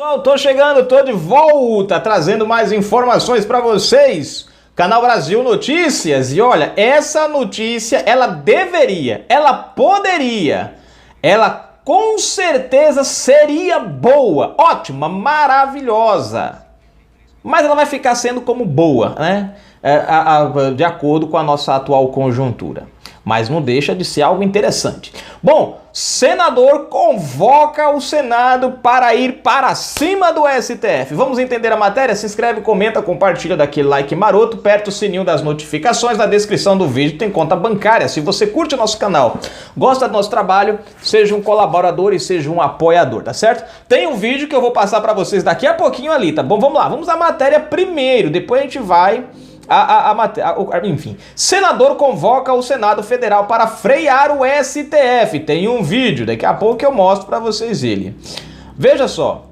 Pessoal, tô chegando, tô de volta, trazendo mais informações para vocês. Canal Brasil Notícias. E olha, essa notícia, ela deveria, ela poderia, ela com certeza seria boa, ótima, maravilhosa. Mas ela vai ficar sendo como boa, né? De acordo com a nossa atual conjuntura. Mas não deixa de ser algo interessante. Bom, senador convoca o Senado para ir para cima do STF. Vamos entender a matéria? Se inscreve, comenta, compartilha, daquele like maroto, aperta o sininho das notificações. Na descrição do vídeo tem conta bancária. Se você curte o nosso canal, gosta do nosso trabalho, seja um colaborador e seja um apoiador, tá certo? Tem um vídeo que eu vou passar para vocês daqui a pouquinho ali, tá bom? Vamos lá, vamos à matéria primeiro, depois a gente vai... Enfim, senador convoca o Senado Federal para frear o STF. Tem um vídeo, daqui a pouco eu mostro para vocês ele. Veja só.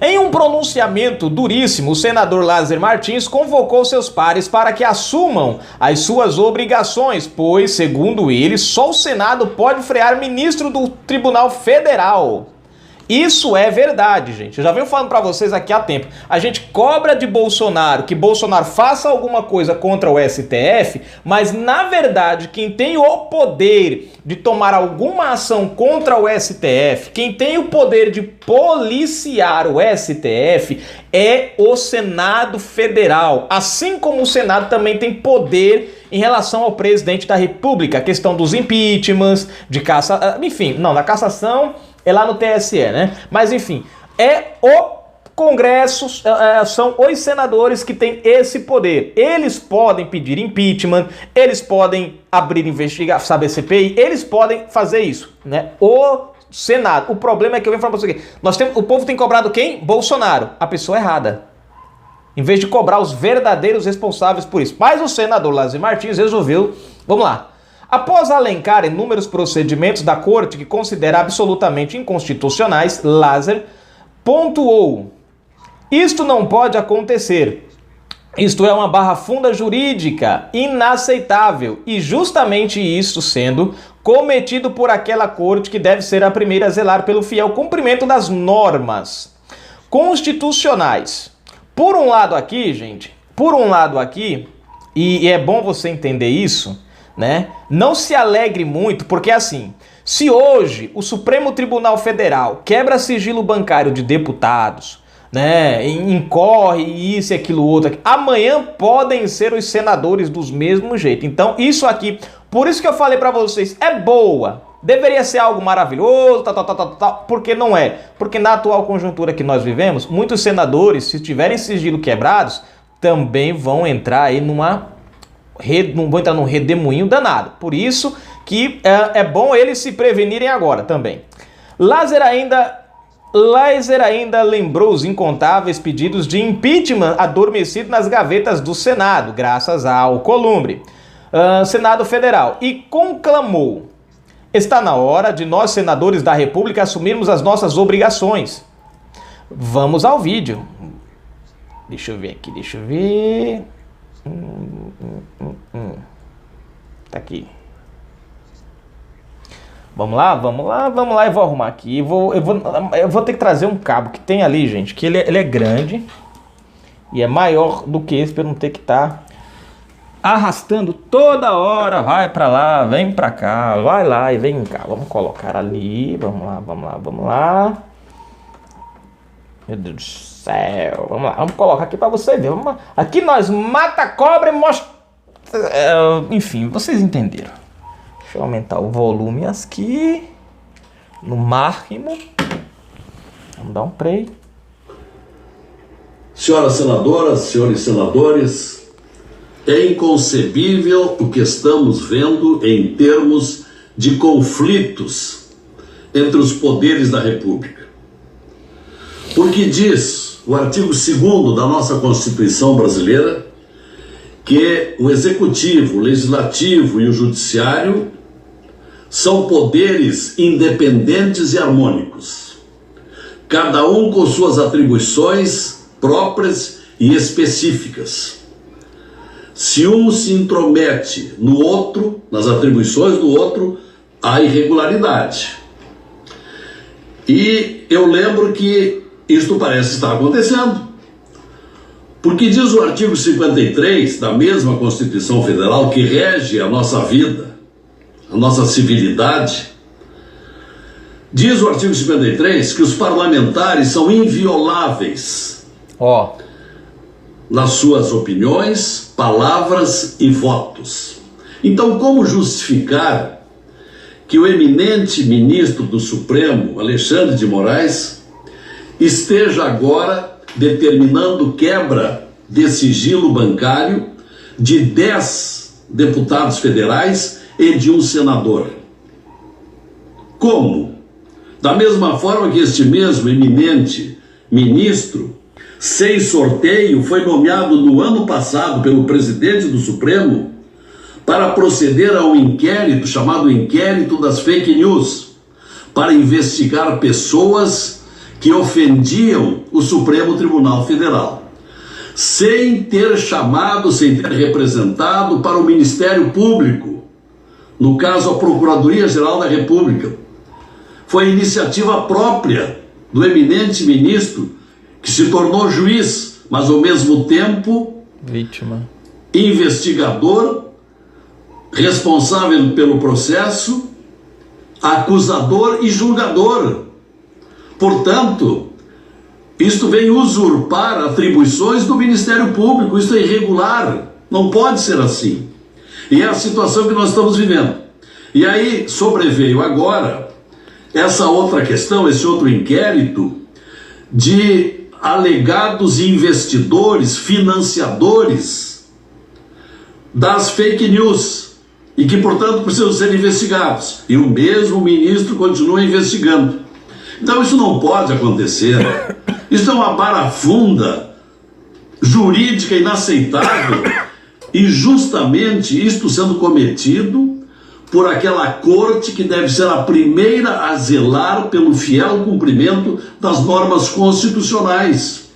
Em um pronunciamento duríssimo, o senador Lázaro Martins convocou seus pares para que assumam as suas obrigações, pois, segundo ele, só o Senado pode frear ministro do Tribunal Federal. Isso é verdade, gente. Eu já venho falando para vocês aqui há tempo. A gente cobra de Bolsonaro que Bolsonaro faça alguma coisa contra o STF, mas na verdade quem tem o poder de tomar alguma ação contra o STF, quem tem o poder de policiar o STF é o Senado Federal. Assim como o Senado também tem poder em relação ao presidente da República, a questão dos impeachments, de caça, enfim, não, da cassação é lá no TSE, né? Mas enfim, é o Congresso, são os senadores que têm esse poder. Eles podem pedir impeachment, eles podem abrir investigação, sabe, CPI, eles podem fazer isso, né? O Senado. O problema é que eu venho falar pra você aqui. O povo tem cobrado quem? Bolsonaro. A pessoa errada. Em vez de cobrar os verdadeiros responsáveis por isso. Mas o senador Lázaro Martins resolveu, vamos lá. Após alencar inúmeros procedimentos da corte que considera absolutamente inconstitucionais, Lázaro pontuou: isto não pode acontecer. Isto é uma barra funda jurídica inaceitável e justamente isso sendo cometido por aquela corte que deve ser a primeira a zelar pelo fiel cumprimento das normas constitucionais. Por um lado aqui, gente, e é bom você entender isso, né? Não se alegre muito, porque assim, se hoje o Supremo Tribunal Federal quebra sigilo bancário de deputados, né, incorre isso e aquilo outro, amanhã podem ser os senadores dos mesmos jeito. Então isso aqui, por isso que eu falei pra vocês, é boa, deveria ser algo maravilhoso, porque não é. Porque na atual conjuntura que nós vivemos, muitos senadores, se tiverem sigilo quebrados, também vão entrar aí não vou entrar num redemoinho danado. Por isso que é bom eles se prevenirem agora também. Lázaro ainda lembrou os incontáveis pedidos de impeachment adormecidos nas gavetas do Senado, graças ao Columbre, Senado Federal, e conclamou: está na hora de nós, senadores da República, assumirmos as nossas obrigações. Vamos ao vídeo. Deixa eu ver aqui, deixa eu ver... Tá aqui. Vamos lá, eu vou arrumar aqui. Eu vou ter que trazer um cabo que tem ali, gente, que ele é grande e é maior do que esse, para eu não ter que estar arrastando toda hora. Vai pra lá, vem pra cá, vai lá e vem cá. Vamos colocar ali, vamos lá. Meu Deus do céu, vamos lá, vamos colocar aqui pra você ver. Aqui nós mata a cobra e mostra... enfim, vocês entenderam. Deixa eu aumentar o volume aqui, no máximo. Vamos dar um play. Senhoras senadoras, senhores senadores, é inconcebível o que estamos vendo em termos de conflitos entre os poderes da República. Porque diz o artigo 2º da nossa Constituição brasileira que o Executivo, o Legislativo e o Judiciário são poderes independentes e harmônicos, cada um com suas atribuições próprias e específicas. Se um se intromete no outro, nas atribuições do outro, há irregularidade. E eu lembro que isto parece estar acontecendo. Porque diz o artigo 53 da mesma Constituição Federal, que rege a nossa vida, a nossa civilidade, diz o artigo 53 que os parlamentares são invioláveis nas suas opiniões, palavras e votos. Então, como justificar que o eminente ministro do Supremo, Alexandre de Moraes, esteja agora determinando quebra de sigilo bancário de 10 deputados federais e de um senador? Como? Da mesma forma que este mesmo eminente ministro, sem sorteio, foi nomeado no ano passado pelo presidente do Supremo para proceder a um inquérito chamado Inquérito das Fake News, para investigar pessoas que ofendiam o Supremo Tribunal Federal, sem ter chamado, sem ter representado para o Ministério Público, no caso a Procuradoria-Geral da República. Foi iniciativa própria do eminente ministro, que se tornou juiz, mas ao mesmo tempo vítima, investigador, responsável pelo processo, acusador e julgador. Portanto, isto vem usurpar atribuições do Ministério Público. Isto é irregular, não pode ser assim. E é a situação que nós estamos vivendo. E aí sobreveio agora essa outra questão, esse outro inquérito de alegados investidores, financiadores das fake news, e que, portanto, precisam ser investigados. E o mesmo ministro continua investigando. Então isso não pode acontecer. Isso é uma barafunda jurídica inaceitável, e justamente isto sendo cometido por aquela corte que deve ser a primeira a zelar pelo fiel cumprimento das normas constitucionais.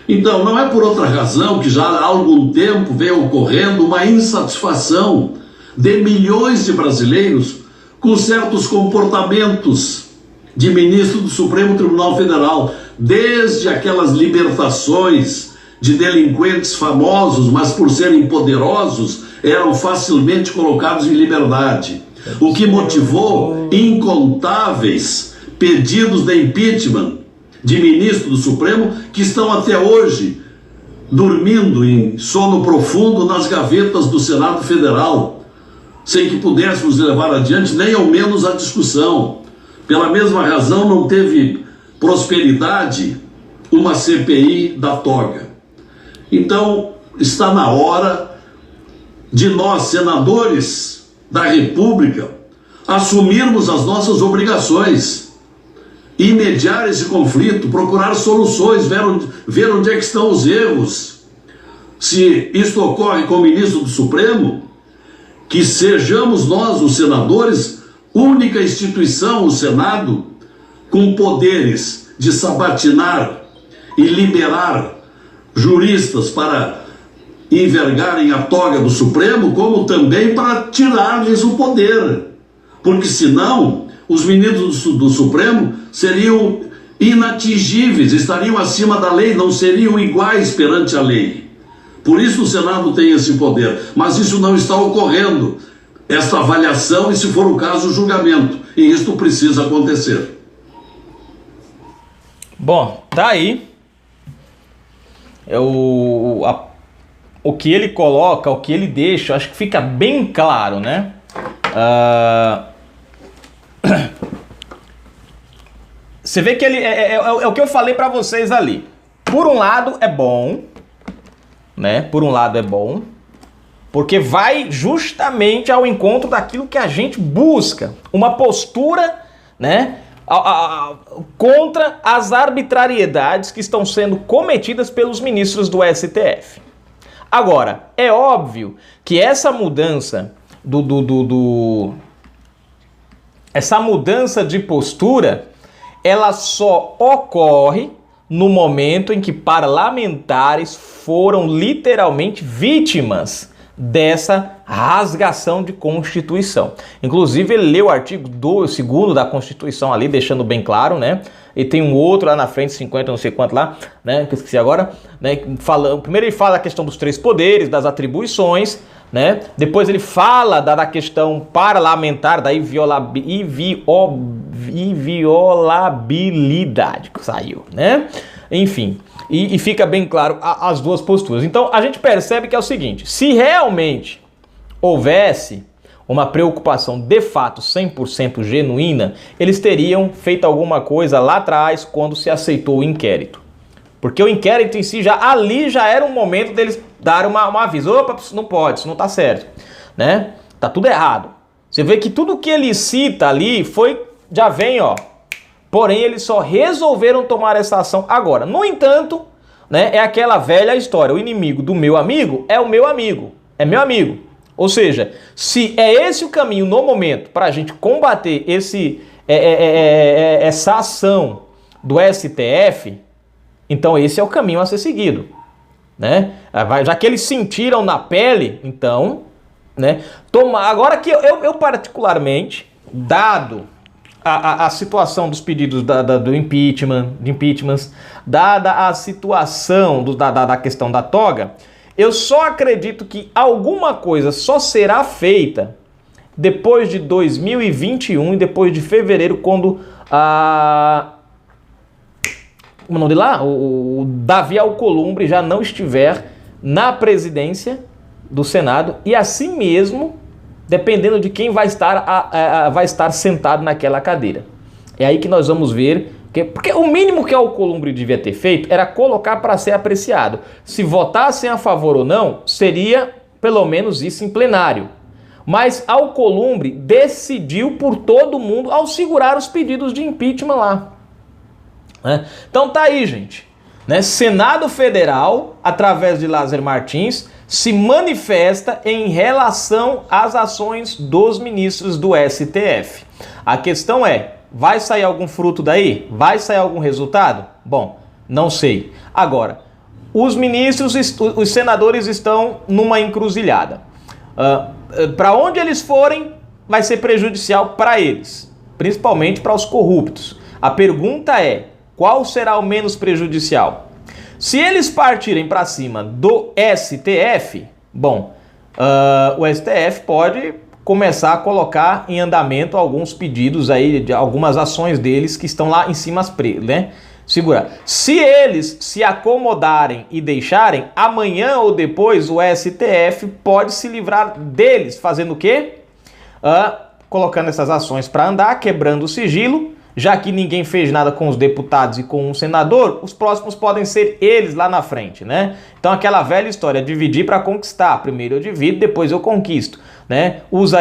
Então, não é por outra razão que já há algum tempo vem ocorrendo uma insatisfação de milhões de brasileiros com certos comportamentos de ministro do Supremo Tribunal Federal, desde aquelas libertações de delinquentes famosos, mas por serem poderosos, eram facilmente colocados em liberdade, o que motivou incontáveis pedidos de impeachment de ministros do Supremo que estão até hoje dormindo em sono profundo nas gavetas do Senado Federal, sem que pudéssemos levar adiante nem ao menos a discussão. Pela mesma razão, não teve prosperidade uma CPI da toga. Então, está na hora de nós, senadores da República, assumirmos as nossas obrigações e mediar esse conflito, procurar soluções, ver onde é que estão os erros. Se isto ocorre com o ministro do Supremo, que sejamos nós, os senadores, única instituição, o Senado, com poderes de sabatinar e liberar juristas para envergarem a toga do Supremo, como também para tirar-lhes o poder, porque senão os ministros do Supremo seriam inatingíveis, estariam acima da lei, não seriam iguais perante a lei. Por isso o Senado tem esse poder, mas isso não está ocorrendo, esta avaliação e, se for o caso, o julgamento, e isto precisa acontecer. Bom, tá aí o que ele coloca, o que ele deixa, acho que fica bem claro, né? Você vê que ele é o que eu falei para vocês ali. Por um lado é bom, né? Por um lado é bom, porque vai justamente ao encontro daquilo que a gente busca, uma postura, né? Contra as arbitrariedades que estão sendo cometidas pelos ministros do STF. Agora, é óbvio que essa mudança essa mudança de postura, ela só ocorre no momento em que parlamentares foram literalmente vítimas dessa rasgação de Constituição. Inclusive, ele leu o artigo 2º da Constituição ali, deixando bem claro, né? e tem um outro lá na frente, 50, não sei quanto lá, né, que eu esqueci agora, né, primeiro ele fala a questão dos 3 poderes, das atribuições, né, depois ele fala da questão parlamentar, da inviolabilidade, que saiu, né, enfim, e fica bem claro as duas posturas. Então a gente percebe que é o seguinte, se realmente houvesse uma preocupação de fato 100% genuína, eles teriam feito alguma coisa lá atrás quando se aceitou o inquérito. Porque o inquérito em si, ali já era um momento deles darem uma aviso. Opa, isso não pode, isso não tá certo, né? Tá tudo errado. Você vê que tudo que ele cita ali já vem, ó. Porém, eles só resolveram tomar essa ação agora. No entanto, né, é aquela velha história. O inimigo do meu amigo é o meu amigo. É meu amigo. Ou seja, se é esse o caminho no momento para a gente combater essa ação do STF, então esse é o caminho a ser seguido, né? Já que eles sentiram na pele, então, né? Agora que eu particularmente, dado a situação dos pedidos do impeachment, dada a situação da questão da toga, eu só acredito que alguma coisa só será feita depois de 2021 e depois de fevereiro, quando o nome de lá? O Davi Alcolumbre já não estiver na presidência do Senado e assim mesmo, dependendo de quem vai estar sentado naquela cadeira. É aí que nós vamos ver. Porque o mínimo que o Alcolumbre devia ter feito era colocar para ser apreciado. Se votassem a favor ou não, seria pelo menos isso em plenário. Mas Alcolumbre decidiu por todo mundo ao segurar os pedidos de impeachment lá. Então tá aí, gente. Senado Federal, através de Lázaro Martins, se manifesta em relação às ações dos ministros do STF. A questão é, vai sair algum fruto daí? Vai sair algum resultado? Bom, não sei. Agora, os ministros, os senadores estão numa encruzilhada. Para onde eles forem, vai ser prejudicial para eles, principalmente para os corruptos. A pergunta é, qual será o menos prejudicial? Se eles partirem para cima do STF, bom, o STF pode começar a colocar em andamento alguns pedidos aí, de algumas ações deles que estão lá em cima, né? Segurar. Se eles se acomodarem e deixarem, amanhã ou depois o STF pode se livrar deles, fazendo o quê? Colocando essas ações para andar, quebrando o sigilo, já que ninguém fez nada com os deputados e com o senador, os próximos podem ser eles lá na frente, né? Então aquela velha história, dividir para conquistar. Primeiro eu divido, depois eu conquisto, né? Usa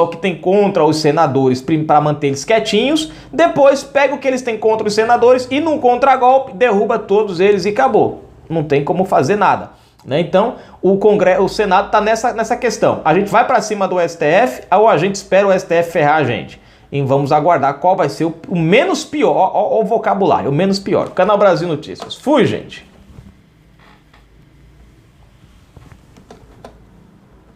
o que tem contra os senadores para manter eles quietinhos, depois pega o que eles têm contra os senadores e num contragolpe derruba todos eles e acabou. Não tem como fazer nada, né? Então o Senado está nessa questão. A gente vai para cima do STF ou a gente espera o STF ferrar a gente? E vamos aguardar qual vai ser o menos pior, o vocabulário, o menos pior. Canal Brasil Notícias. Fui, gente!